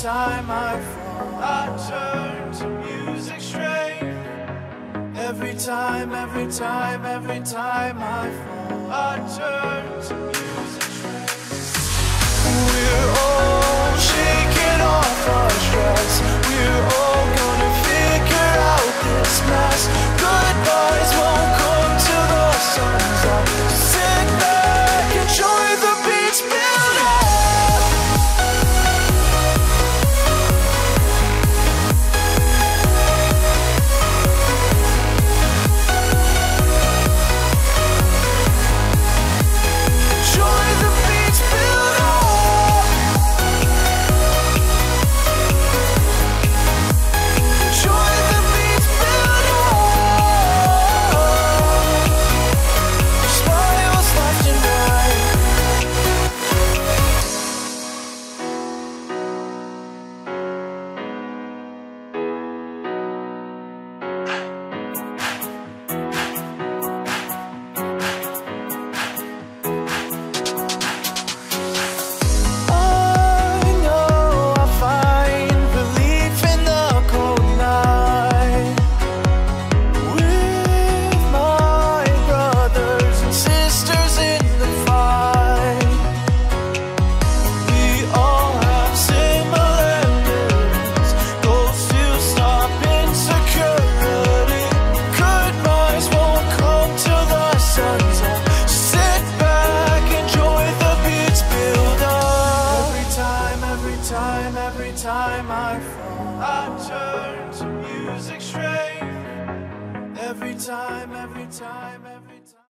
time I fall, I turn to music straight. Every time I fall, I turn to music straight. We're all shaking off our stress. We're all gonna figure out this mess. Goodbyes won't come till the sun's up. Sit back, enjoy the beats build up. Every time I fall, I turn to music straight. Every time